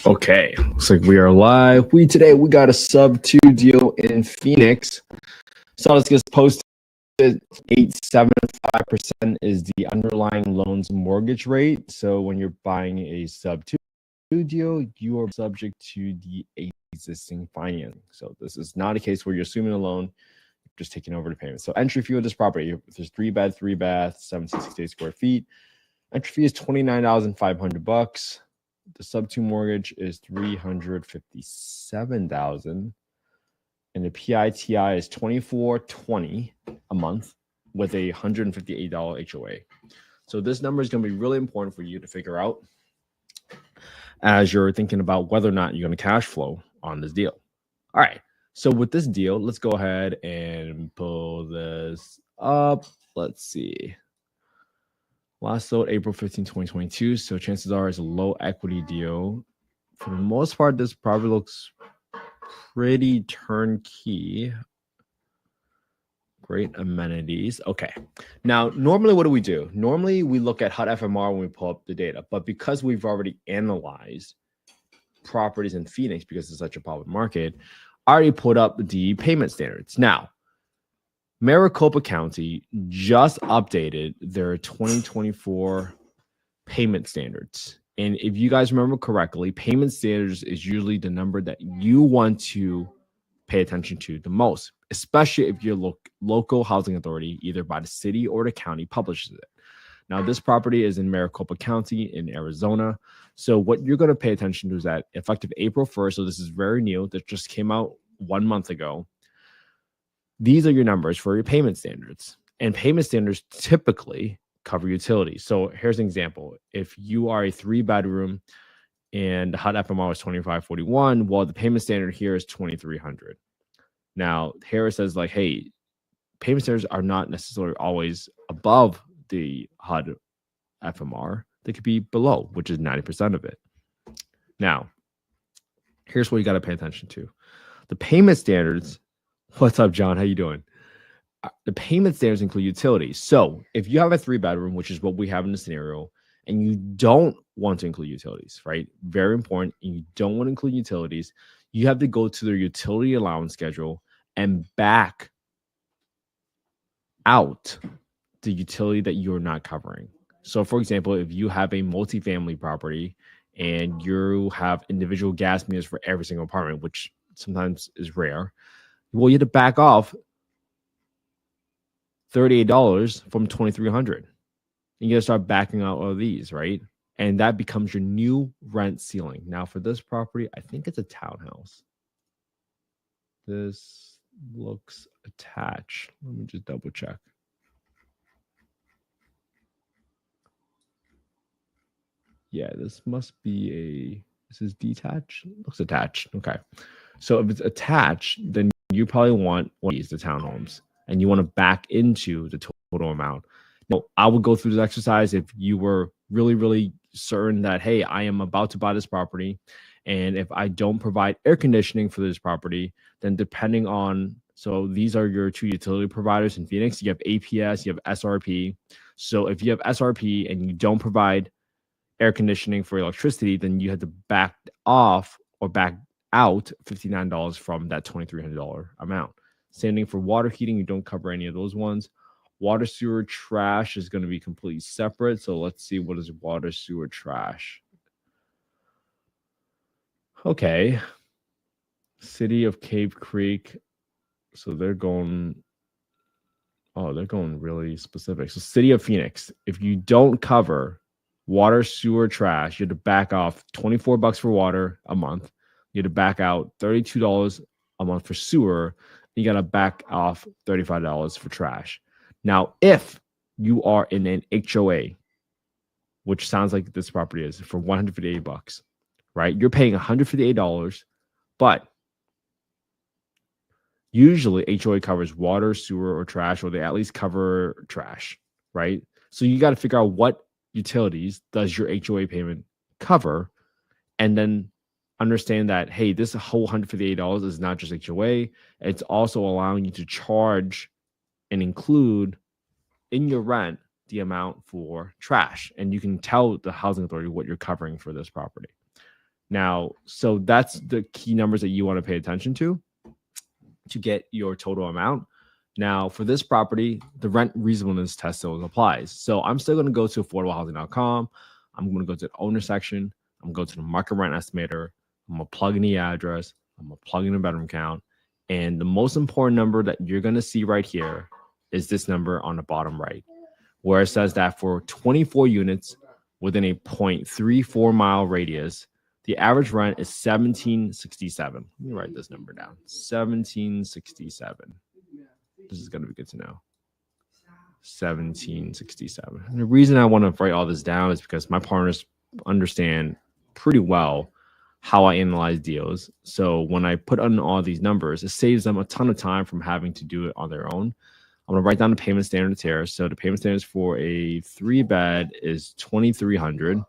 Okay, looks like we are live. Today we got a sub-2 deal in Phoenix. So let's get posted. 8.75% is the underlying loan's mortgage rate. So when you're buying a sub-2 deal, you are subject to the existing financing. So this is not a case where you're assuming a loan, you're just taking over the payment. So entry fee of this property, there's 3-bed, 3-bath, 768 square feet. Entry fee is $29,500. The sub-2 mortgage is $357,000, and the PITI is $24.20 a month with a $158 HOA. So this number is going to be really important for you to figure out as you're thinking about whether or not you're going to cash flow on this deal. All right. So with this deal, let's go ahead and pull this up. Let's see. Last sold April 15, 2022. So chances are it's a low equity deal. For the most part, this property looks pretty turnkey. Great amenities. Okay. Now, normally what do? Normally we look at HUD FMR when we pull up the data. But because we've already analyzed properties in Phoenix because it's such a popular market, I already put up the payment standards. Now, Maricopa County just updated their 2024 payment standards. And if you guys remember correctly, payment standards is usually the number that you want to pay attention to the most, especially if your local housing authority, either by the city or the county, publishes it. Now, this property is in Maricopa County in Arizona. So what you're going to pay attention to is that effective April 1st, so this is very new, that just came out 1 month ago. These are your numbers for your payment standards. And payment standards typically cover utilities. So here's an example. If you are a 3-bedroom and the HUD FMR is $2,541, well, the payment standard here is $2,300. Now, here it says like, hey, payment standards are not necessarily always above the HUD FMR. They could be below, which is 90% of it. Now, here's what you got to pay attention to. The payment standards. What's up, John? How you doing? The payment standards include utilities. So if you have a 3-bedroom, which is what we have in the scenario, and you don't want to include utilities, right? Very important. And you don't want to include utilities. You have to go to their utility allowance schedule and back out the utility that you're not covering. So for example, if you have a multifamily property and you have individual gas meters for every single apartment, which sometimes is rare, well, you have to back off $38 from $2,300. You got to start backing out all of these, right? And that becomes your new rent ceiling. Now, for this property, I think it's a townhouse. This looks attached. Let me just double check. Yeah, this must be this is detached. Looks attached. Okay. So if it's attached, then you probably want one of these, the townhomes, and you want to back into the total amount. Now, I would go through this exercise if you were really, really certain that, hey, I am about to buy this property, and if I don't provide air conditioning for this property, then depending on, so these are your 2 utility providers in Phoenix. You have APS, you have SRP. So if you have SRP and you don't provide air conditioning for electricity, then you have to back off or back out $59 from that $2,300 amount. Same thing for water heating. You don't cover any of those ones. Water, sewer, trash is going to be completely separate. So let's see, what is water, sewer, trash? Okay. City of Cave Creek. So they're going really specific. So City of Phoenix, if you don't cover water, sewer, trash, you have to back off $24 for water a month. You have to back out $32 a month for sewer. You got to back off $35 for trash. Now, if you are in an HOA, which sounds like this property is for $158, right? You're paying $158, but usually HOA covers water, sewer, or trash, or they at least cover trash, right? So you got to figure out what utilities does your HOA payment cover, and then understand that, hey, this whole $158 is not just HOA. It's also allowing you to charge and include in your rent the amount for trash. And you can tell the housing authority what you're covering for this property. Now, so that's the key numbers that you want to pay attention to get your total amount. Now, for this property, the rent reasonableness test still applies. So I'm still going to go to affordablehousing.com. I'm going to go to the owner section. I'm going to go to the market rent estimator. I'm going to plug in the address. I'm going to plug in the bedroom count. And the most important number that you're going to see right here is this number on the bottom right, where it says that for 24 units within a 0.34 mile radius, the average rent is $17.67. Let me write this number down. $17.67. This is going to be good to know. $17.67. And the reason I want to write all this down is because my partners understand pretty well how I analyze deals. So when I put on all these numbers, it saves them a ton of time from having to do it on their own. I'm going to write down the payment standards here. So the payment standards for a 3-bed is $2,300.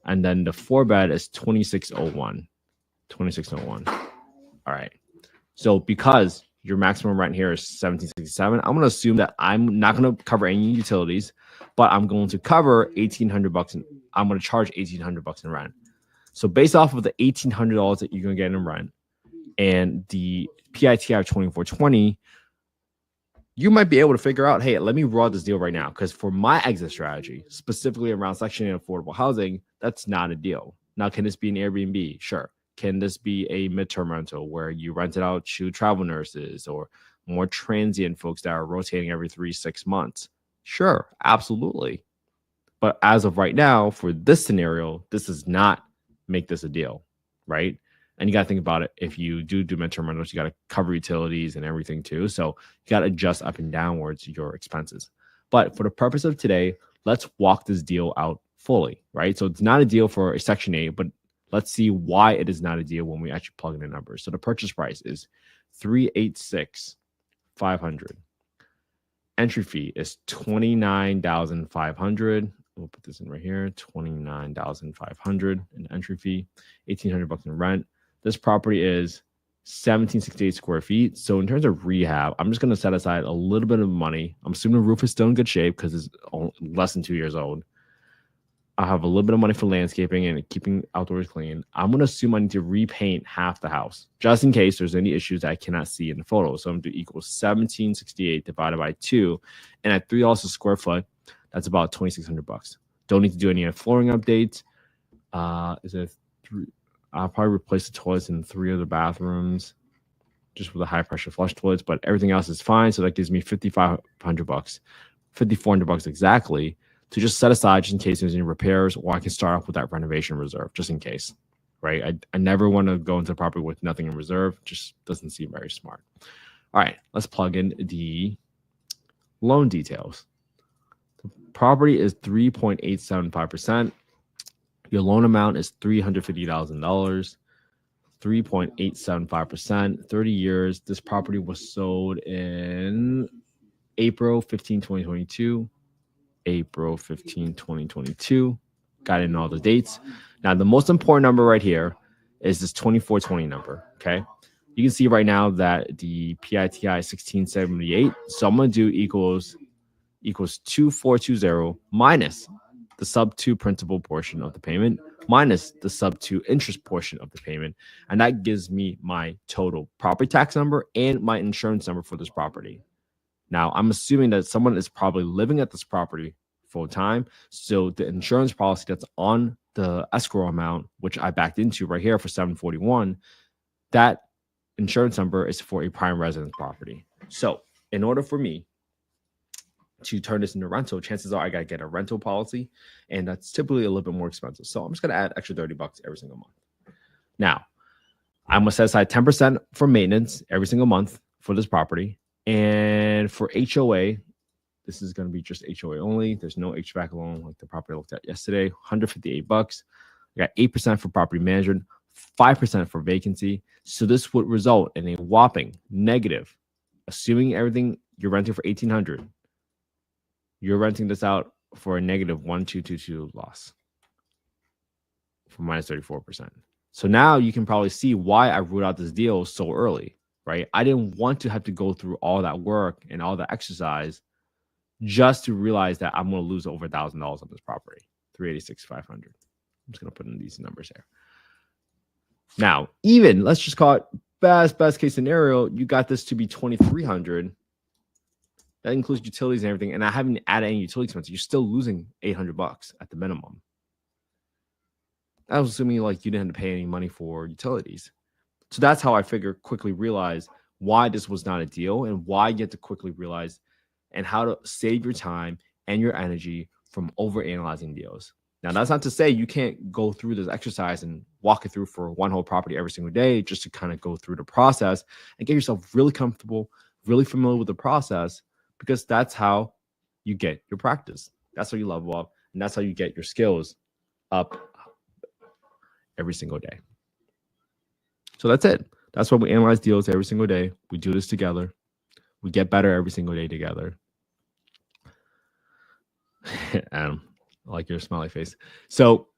And then the 4-bed is $2,601. $2,601. All right. So because your maximum rent here is $1,767, I'm going to assume that I'm not going to cover any utilities, but I'm going to cover $1,800, and I'm going to charge $1,800 in rent. So based off of the $1,800 that you're going to get in rent and the PITI of $2,420, you might be able to figure out, hey, let me raw this deal right now. Because for my exit strategy, specifically around Section 8 affordable housing, that's not a deal. Now, can this be an Airbnb? Sure. Can this be a midterm rental where you rent it out to travel nurses or more transient folks that are rotating every 3-6 months? Sure, absolutely. But as of right now, for this scenario, this does not make this a deal, right? And you got to think about it. If you do midterm rentals, you got to cover utilities and everything too. So you got to adjust up and downwards your expenses. But for the purpose of today, let's walk this deal out fully, right? So it's not a deal for a Section 8, but let's see why it is not a deal when we actually plug in the numbers. So the purchase price is $386,500. Entry fee is $29,500. We'll put this in right here, $29,500 in entry fee, $1,800 in rent. This property is 1,768 square feet. So in terms of rehab, I'm just going to set aside a little bit of money. I'm assuming the roof is still in good shape because it's less than 2 years old. I have a little bit of money for landscaping and keeping outdoors clean. I'm going to assume I need to repaint half the house just in case there's any issues that I cannot see in the photo. So I'm going to equal 1,768 divided by 2. And at $3 a square foot, that's about $2,600. Don't need to do any flooring updates. Is it 3? I'll probably replace the toilets in 3 of the bathrooms just with the high pressure flush toilets, but everything else is fine. So that gives me $5,500, $5,400 exactly to just set aside just in case there's any repairs, or I can start off with that renovation reserve just in case, right? I never want to go into the property with nothing in reserve. Just doesn't seem very smart. All right, let's plug in the loan details. The property is 3.875%. Your loan amount is $350,000, 3.875%, 30 years. This property was sold in April 15, 2022. April 15, 2022. Got in all the dates. Now, the most important number right here is this 2420 number, okay? You can see right now that the PITI is 1678. So I'm going to do equals 2420 minus the sub-2 principal portion of the payment minus the sub-2 interest portion of the payment. And that gives me my total property tax number and my insurance number for this property. Now, I'm assuming that someone is probably living at this property full time. So the insurance policy that's on the escrow amount, which I backed into right here for $741, that insurance number is for a prime residence property. So in order for me to turn this into rental, chances are I got to get a rental policy, and that's typically a little bit more expensive. So I'm just going to add extra $30 every single month. Now, I'm going to set aside 10% for maintenance every single month for this property. And for HOA, this is going to be just HOA only. There's no HVAC loan like the property I looked at yesterday, $158. I got 8% for property management, 5% for vacancy. So this would result in a whopping negative, assuming everything you're renting for $1,800. You're renting this out for a negative 1,222 loss for minus 34%. So now you can probably see why I ruled out this deal so early, right? I didn't want to have to go through all that work and all that exercise just to realize that I'm going to lose over $1,000 on this property, $386,500. I'm just going to put in these numbers here. Now, even let's just call it best case scenario, you got this to be 2,300. That includes utilities and everything. And I haven't added any utility expenses. You're still losing $800 at the minimum. I was assuming like you didn't have to pay any money for utilities. So that's how I quickly realize why this was not a deal and why you have to quickly realize and how to save your time and your energy from overanalyzing deals. Now, that's not to say you can't go through this exercise and walk it through for one whole property every single day just to kind of go through the process and get yourself really comfortable, really familiar with the process, because that's how you get your practice. That's how you level up, and that's how you get your skills up every single day. So that's it. That's why we analyze deals every single day. We do this together. We get better every single day together. Adam, I like your smiley face. So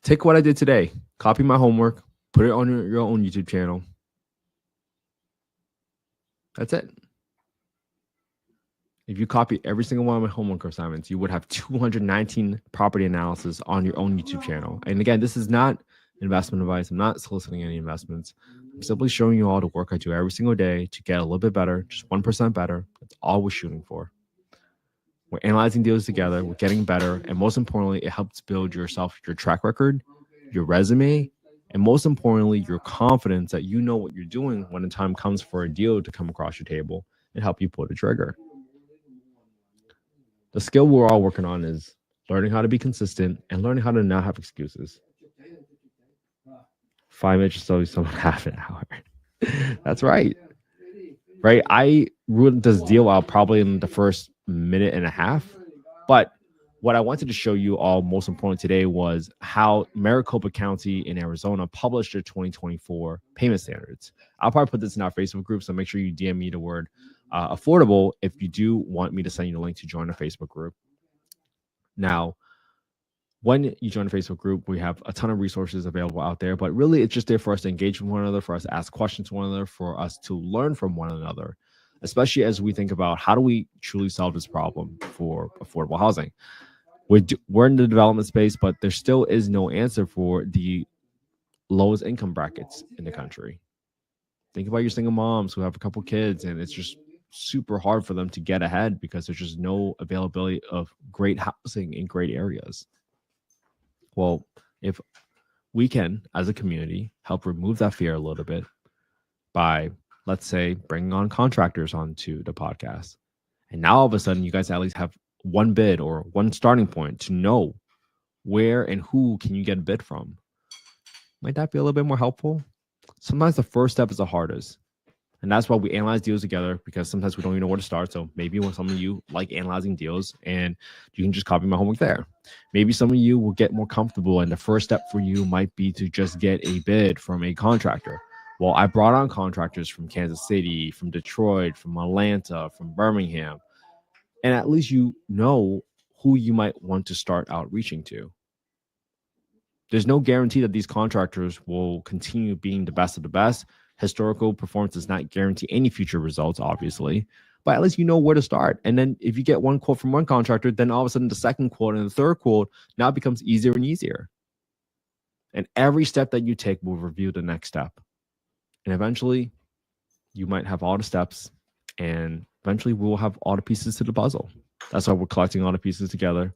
take what I did today, copy my homework, put it on your own YouTube channel. That's it. If you copy every single one of my homework assignments, you would have 219 property analysis on your own YouTube channel. And again, this is not investment advice. I'm not soliciting any investments. I'm simply showing you all the work I do every single day to get a little bit better, just 1% better. That's all we're shooting for. We're analyzing deals together. We're getting better. And most importantly, it helps build yourself, your track record, your resume, and most importantly, your confidence that you know what you're doing when the time comes for a deal to come across your table and help you pull the trigger. The skill we're all working on is learning how to be consistent and learning how to not have excuses. 5 minutes or so, someone half an hour. That's right. Right. I ruled this deal out probably in the first minute and a half. But what I wanted to show you all most important today was how Maricopa County in Arizona published their 2024 payment standards. I'll probably put this in our Facebook group, so make sure you DM me the word affordable if you do want me to send you the link to join the Facebook group. Now, when you join the Facebook group, we have a ton of resources available out there, but really it's just there for us to engage with one another, for us to ask questions to one another, for us to learn from one another, especially as we think about how do we truly solve this problem for affordable housing. We're in the development space, but there still is no answer for the lowest income brackets in the country. Think about your single moms who have a couple kids, and it's just super hard for them to get ahead because there's just no availability of great housing in great areas. Well, if we can, as a community, help remove that fear a little bit by, let's say, bringing on contractors onto the podcast. And now all of a sudden, you guys at least have one bid or one starting point to know where and who can you get a bid from. Might that be a little bit more helpful? Sometimes the first step is the hardest. And that's why we analyze deals together, because sometimes we don't even know where to start. So maybe when some of you like analyzing deals and you can just copy my homework there. Maybe some of you will get more comfortable, and the first step for you might be to just get a bid from a contractor. Well, I brought on contractors from Kansas City, from Detroit, from Atlanta, from Birmingham. And at least you know who you might want to start outreaching to. There's no guarantee that these contractors will continue being the best of the best. Historical performance does not guarantee any future results, obviously, but at least you know where to start. And then if you get one quote from one contractor, then all of a sudden the second quote and the third quote now becomes easier and easier. And every step that you take will reveal the next step. And eventually you might have all the steps, and eventually we'll have all the pieces to the puzzle. That's why we're collecting all the pieces together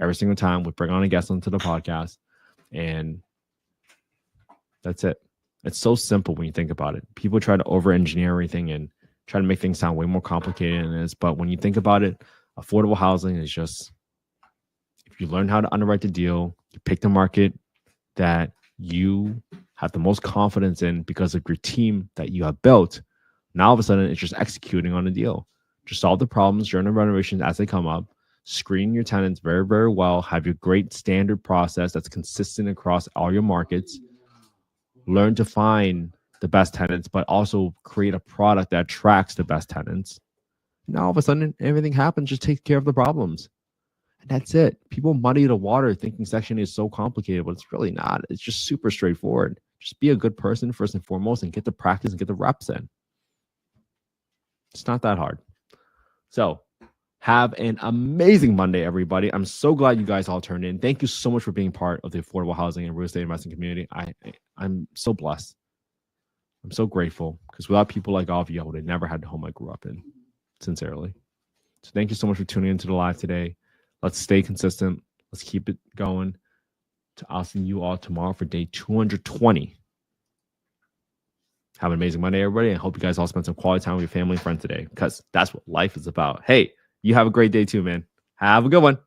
every single time we bring on a guest onto the podcast. And that's it. It's so simple when you think about it. People try to over-engineer everything and try to make things sound way more complicated than it is. But when you think about it, affordable housing is just, if you learn how to underwrite the deal, you pick the market that you have the most confidence in because of your team that you have built. Now all of a sudden it's just executing on the deal. Just solve the problems during the renovations as they come up. Screen your tenants very, very well. Have your great standard process that's consistent across all your markets. Learn to find the best tenants, but also create a product that attracts the best tenants. Now all of a sudden everything happens. Just take care of the problems. And that's it. People muddy the water thinking Section 8 is so complicated, but it's really not. It's just super straightforward. Just be a good person first and foremost and get the practice and get the reps in. It's not that hard. So Have an amazing Monday, everybody. I'm so glad you guys all turned in. Thank you so much for being part of the affordable housing and real estate investing community. I'm so blessed. I'm so grateful because without people like all of you, I would have never had the home I grew up in, sincerely. So thank you so much for tuning into the live today. Let's stay consistent. Let's keep it going. I'll see you all tomorrow for day 220. Have an amazing Monday, everybody. And I hope you guys all spend some quality time with your family and friends today because that's what life is about. Hey, you have a great day too, man. Have a good one.